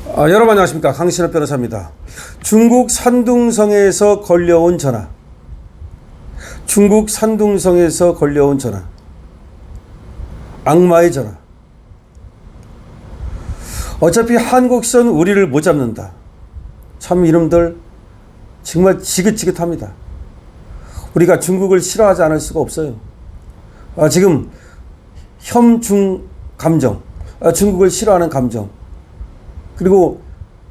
여러분 안녕하십니까. 강신업 변호사입니다. 중국 산둥성에서 걸려온 전화. 중국 산둥성에서 걸려온 전화. 악마의 전화. 어차피 한국선 우리를 못 잡는다. 참 이놈들 정말 지긋지긋합니다. 우리가 중국을 싫어하지 않을 수가 없어요. 지금 혐중 감정, 중국을 싫어하는 감정, 그리고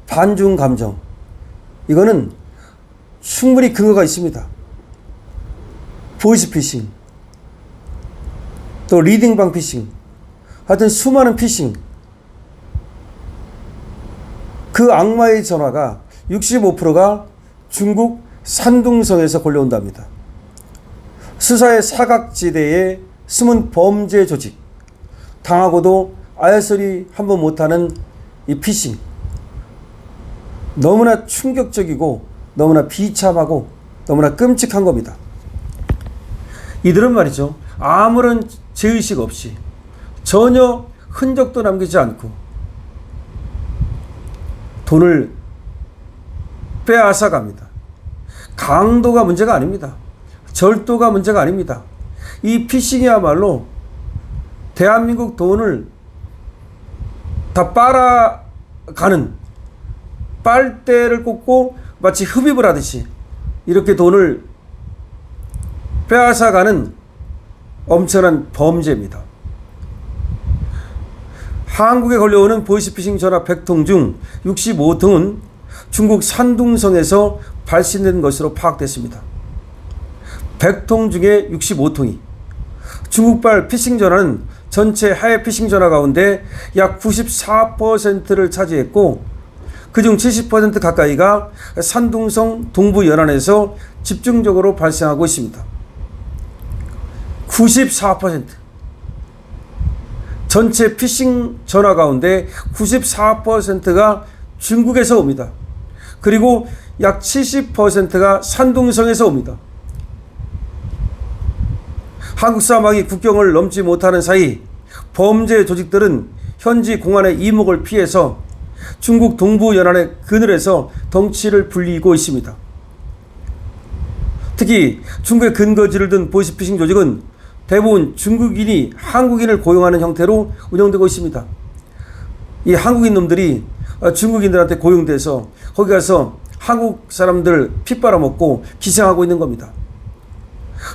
반중 감정, 이거는 충분히 근거가 있습니다. 보이스피싱, 또 리딩방 피싱, 하여튼 수많은 피싱. 그 악마의 전화가 65%가 중국 산둥성에서 걸려온답니다. 수사의 사각지대에 숨은 범죄 조직, 당하고도 아야소리 한번 못하는 이 피싱, 너무나 충격적이고 너무나 비참하고 너무나 끔찍한 겁니다. 이들은 말이죠, 아무런 죄의식 없이 전혀 흔적도 남기지 않고 돈을 빼앗아 갑니다. 강도가 문제가 아닙니다. 절도가 문제가 아닙니다. 이 피싱이야말로 대한민국 돈을 다 빨아가는, 빨대를 꽂고 마치 흡입을 하듯이 이렇게 돈을 빼앗아가는 엄청난 범죄입니다. 한국에 걸려오는 보이스피싱 전화 100통 중 65통은 중국 산둥성에서 발신된 것으로 파악됐습니다. 100통 중에 65통이 중국발 피싱 전화는 전체 해외 피싱 전화 가운데 약 94%를 차지했고, 그중 70% 가까이가 산둥성 동부 연안에서 집중적으로 발생하고 있습니다. 94%. 전체 피싱 전화 가운데 94%가 중국에서 옵니다. 그리고 약 70%가 산둥성에서 옵니다. 한국 사막이 국경을 넘지 못하는 사이 범죄 조직들은 현지 공안의 이목을 피해서 중국 동부 연안의 그늘에서 덩치를 불리고 있습니다. 특히 중국의 근거지를 든 보이스피싱 조직은 대부분 중국인이 한국인을 고용하는 형태로 운영되고 있습니다. 이 한국인 놈들이 중국인들한테 고용돼서 거기 가서 한국 사람들 피 빨아먹고 기생하고 있는 겁니다.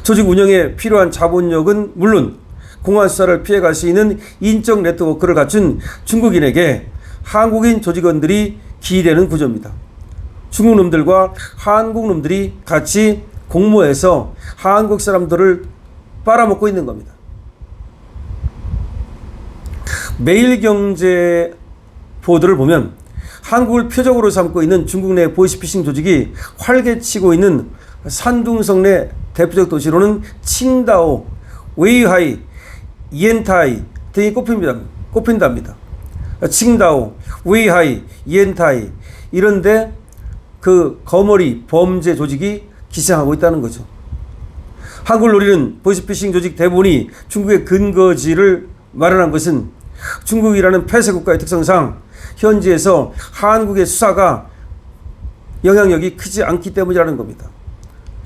조직 운영에 필요한 자본력은 물론 공안 수사를 피해갈 수 있는 인적 네트워크를 갖춘 중국인에게 한국인 조직원들이 기대는 구조입니다. 중국 놈들과 한국 놈들이 같이 공모해서 한국 사람들을 빨아먹고 있는 겁니다. 매일경제 보도를 보면 한국을 표적으로 삼고 있는 중국 내 보이스피싱 조직이 활개치고 있는 산둥성 내 대표적 도시로는 칭다오, 웨이하이, 이엔타이 등이 꼽힌답니다. 칭다오, 웨이하이, 이엔타이, 이런데 그 거머리 범죄 조직이 기생하고 있다는 거죠. 한국을 노리는 보이스피싱 조직 대부분이 중국의 근거지를 마련한 것은 중국이라는 폐쇄 국가의 특성상 현지에서 한국의 수사가 영향력이 크지 않기 때문이라는 겁니다.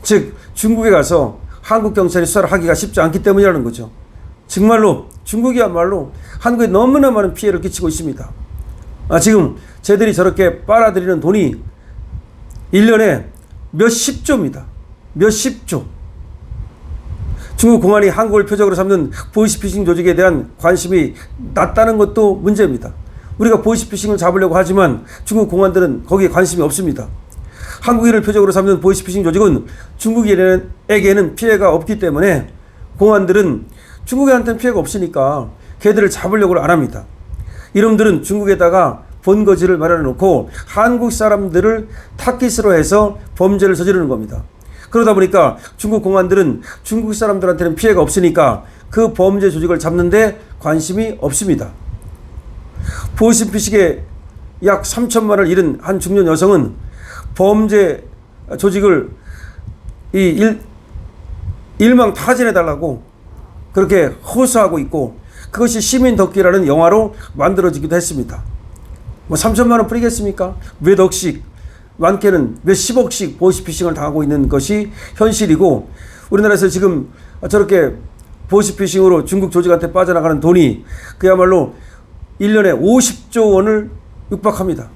즉 중국에 가서 한국 경찰이 수사를 하기가 쉽지 않기 때문이라는 거죠. 정말로 중국이야말로 한국에 너무나 많은 피해를 끼치고 있습니다. 지금 쟤들이 저렇게 빨아들이는 돈이 1년에 몇십조입니다. 몇십조. 중국 공안이 한국을 표적으로 삼는 보이스피싱 조직에 대한 관심이 낮다는 것도 문제입니다. 우리가 보이스피싱을 잡으려고 하지만 중국 공안들은 거기에 관심이 없습니다. 한국인을 표적으로 삼는 보이스피싱 조직은 중국인에게는 피해가 없기 때문에 공안들은 중국인한테는 피해가 없으니까 걔들을 잡으려고 안 합니다. 이놈들은 중국에다가 본거지를 마련해 놓고 한국 사람들을 타깃으로 해서 범죄를 저지르는 겁니다. 그러다 보니까 중국 공안들은 중국 사람들한테는 피해가 없으니까 그 범죄 조직을 잡는데 관심이 없습니다. 보이스피싱에 약 3천만 원을 잃은 한 중년 여성은 범죄 조직을 일망타진해달라고 그렇게 호소하고 있고, 그것이 시민덕기라는 영화로 만들어지기도 했습니다. 뭐 3천만 원 뿌리겠습니까? 몇 억씩, 많게는 몇 십억씩 보이스피싱을 당하고 있는 것이 현실이고, 우리나라에서 지금 저렇게 보이스피싱으로 중국 조직한테 빠져나가는 돈이 그야말로 1년에 50조 원을 육박합니다.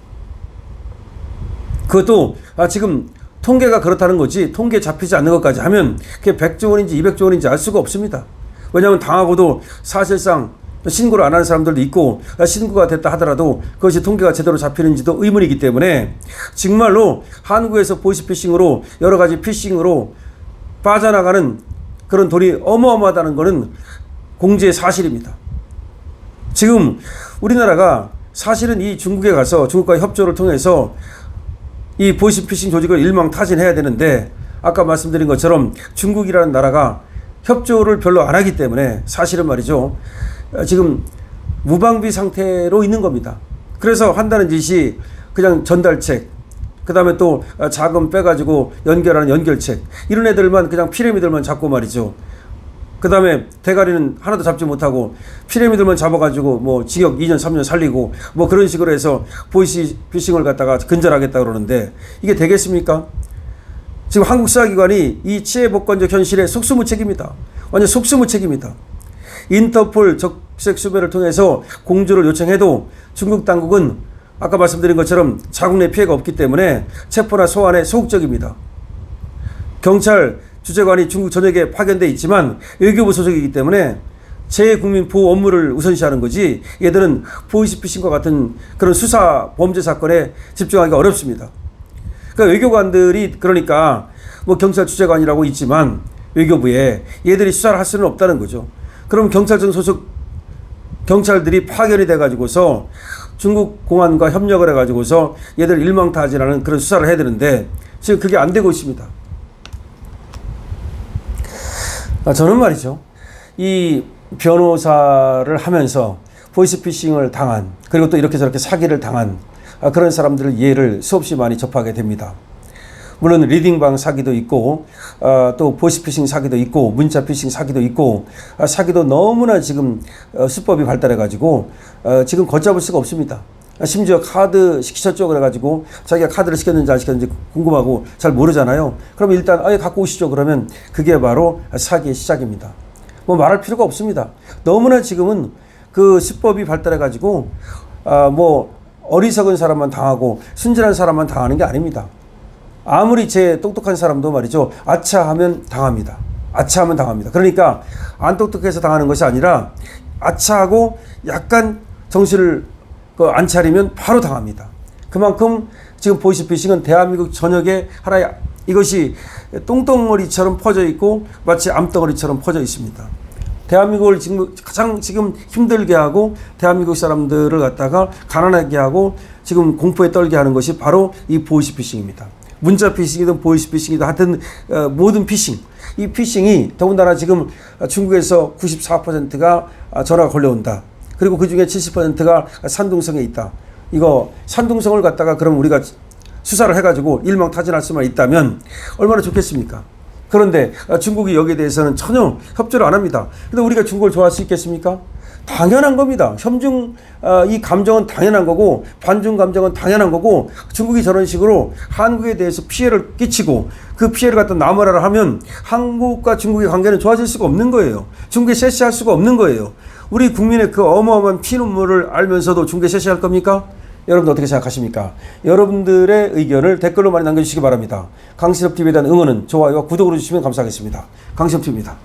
그것도 지금 통계가 그렇다는 거지, 통계 잡히지 않는 것까지 하면 그게 100조 원인지 200조 원인지 알 수가 없습니다. 왜냐하면 당하고도 사실상 신고를 안 하는 사람들도 있고, 신고가 됐다 하더라도 그것이 통계가 제대로 잡히는지도 의문이기 때문에, 정말로 한국에서 보이스피싱으로 여러 가지 피싱으로 빠져나가는 그런 돈이 어마어마하다는 것은 공지의 사실입니다. 지금 우리나라가 사실은 이 중국에 가서 중국과의 협조를 통해서 이 보이스피싱 조직을 일망타진해야 되는데, 아까 말씀드린 것처럼 중국이라는 나라가 협조를 별로 안 하기 때문에 사실은 말이죠, 지금 무방비 상태로 있는 겁니다. 그래서 한다는 짓이 그냥 전달책, 그 다음에 또 자금 빼가지고 연결하는 연결책, 이런 애들만 그냥 피라미들만 잡고 말이죠. 그 다음에 대가리는 하나도 잡지 못하고 피라미들만 잡아가지고 뭐 징역 2년 3년 살리고 뭐 그런 식으로 해서 보이스피싱을 갖다가 근절하겠다 그러는데, 이게 되겠습니까? 지금 한국 수사기관이 이 치해복권적 현실에 속수무책입니다. 완전 속수무책입니다. 인터폴 적색 수배를 통해서 공조를 요청해도 중국 당국은 아까 말씀드린 것처럼 자국 내 피해가 없기 때문에 체포나 소환에 소극적입니다. 경찰 주재관이 중국 전역에 파견돼 있지만 외교부 소속이기 때문에 재국민 보호 업무를 우선시하는 거지, 얘들은 보이스피싱과 같은 그런 수사 범죄 사건에 집중하기가 어렵습니다. 그러니까 외교관들이, 그러니까 뭐 경찰 주재관이라고 있지만 외교부에 얘들이 수사를 할 수는 없다는 거죠. 그럼 경찰청 소속 경찰들이 파견이 돼가지고서 중국 공안과 협력을 해가지고서 얘들 일망타진하는 그런 수사를 해야 되는데, 지금 그게 안 되고 있습니다. 저는 말이죠, 이 변호사를 하면서 보이스피싱을 당한, 그리고 또 이렇게 저렇게 사기를 당한 그런 사람들을 예를 수없이 많이 접하게 됩니다. 물론 리딩방 사기도 있고, 또 보이스피싱 사기도 있고, 문자 피싱 사기도 있고, 사기도 너무나 지금 수법이 발달해가지고 지금 걷잡을 수가 없습니다. 심지어 카드 시키셨죠 그래가지고 자기가 카드를 시켰는지 안 시켰는지 궁금하고 잘 모르잖아요. 그럼 일단 갖고 오시죠 그러면 그게 바로 사기의 시작입니다. 뭐 말할 필요가 없습니다. 너무나 지금은 그 수법이 발달해가지고 뭐 어리석은 사람만 당하고 순진한 사람만 당하는 게 아닙니다. 아무리 제 똑똑한 사람도 말이죠, 아차하면 당합니다. 아차하면 당합니다. 그러니까 안 똑똑해서 당하는 것이 아니라 아차하고 약간 정신을 안 차리면 바로 당합니다. 그만큼 지금 보이스피싱은 대한민국 전역에 하나의 이것이 똥덩어리처럼 퍼져 있고 마치 암덩어리처럼 퍼져 있습니다. 대한민국을 지금 가장 힘들게 하고 대한민국 사람들을 갖다가 가난하게 하고 지금 공포에 떨게 하는 것이 바로 이 보이스피싱입니다. 문자 피싱이든 보이스피싱이든 하여튼 모든 피싱, 이 피싱이 더군다나 지금 중국에서 94%가 전화가 걸려온다. 그리고 그 중에 70%가 산둥성에 있다. 이거 산둥성을 갖다가 그럼 우리가 수사를 해가지고 일망타진할 수만 있다면 얼마나 좋겠습니까? 그런데 중국이 여기에 대해서는 전혀 협조를 안 합니다. 근데 우리가 중국을 좋아할 수 있겠습니까? 당연한 겁니다. 협중 이 감정은 당연한 거고 반중 감정은 당연한 거고, 중국이 저런 식으로 한국에 대해서 피해를 끼치고 그 피해를 갖다 남으라 하면 한국과 중국의 관계는 좋아질 수가 없는 거예요. 중국에 쇄시할 수가 없는 거예요. 우리 국민의 그 어마어마한 피눈물을 알면서도 중국에 쇄시할 겁니까? 여러분 어떻게 생각하십니까? 여러분들의 의견을 댓글로 많이 남겨주시기 바랍니다. 강신업TV에 대한 응원은 좋아요와 구독으로 주시면 감사하겠습니다. 강신업TV입니다.